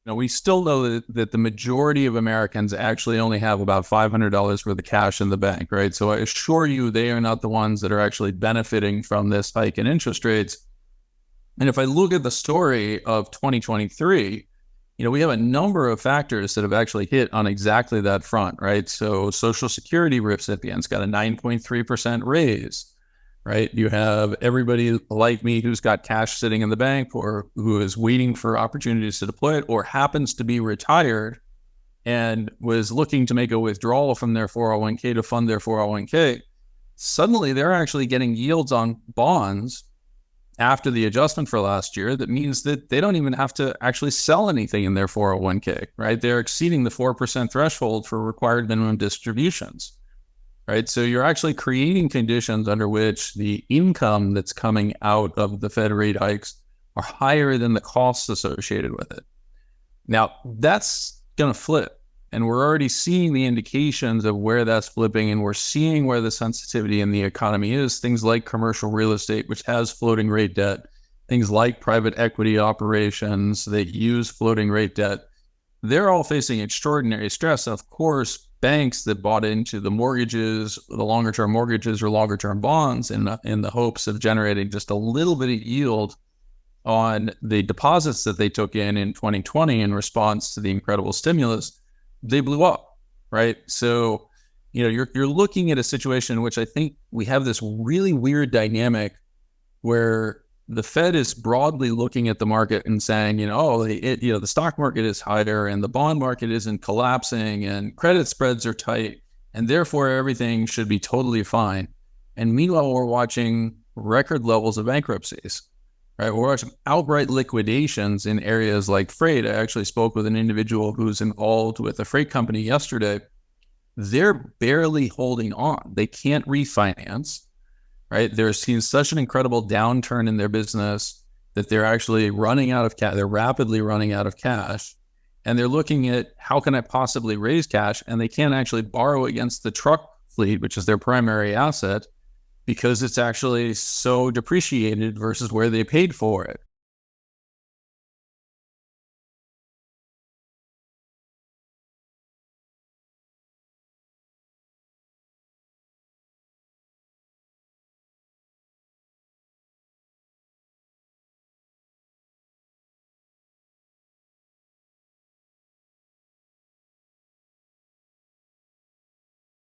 We still know that the majority of Americans actually only have about $500 worth of cash in the bank, right? So I assure you, they are not the ones that are actually benefiting from this hike in interest rates. And if I look at the story of 2023, we have a number of factors that have actually hit on exactly that front, right? So Social Security recipients got a 9.3% raise, right? You have everybody like me who's got cash sitting in the bank or who is waiting for opportunities to deploy it or happens to be retired and was looking to make a withdrawal from their 401k to fund their 401k. Suddenly they're actually getting yields on bonds after the adjustment for last year. That means that they don't even have to actually sell anything in their 401k, right? They're exceeding the 4% threshold for required minimum distributions, right? So you're actually creating conditions under which the income that's coming out of the Fed rate hikes are higher than the costs associated with it. Now, that's going to flip. And we're already seeing the indications of where that's flipping, and we're seeing where the sensitivity in the economy is. Things like commercial real estate, which has floating rate debt, things like private equity operations that use floating rate debt, they're all facing extraordinary stress. And of course, banks that bought into the mortgages, the longer term mortgages or longer term bonds in the hopes of generating just a little bit of yield on the deposits that they took in 2020 in response to the incredible stimulus, they blew up, right? So, you're looking at a situation in which I think we have this really weird dynamic where the Fed is broadly looking at the market and saying, the stock market is higher and the bond market isn't collapsing and credit spreads are tight and therefore everything should be totally fine. And meanwhile, we're watching record levels of bankruptcies. Right, we're watching outright liquidations in areas like freight. I actually spoke with an individual who's involved with a freight company yesterday. They're barely holding on. They can't refinance, right? They're seeing such an incredible downturn in their business that they're actually running out of cash. They're rapidly running out of cash. And they're looking at how can I possibly raise cash? And they can't actually borrow against the truck fleet, which is their primary asset, because it's actually so depreciated versus where they paid for it.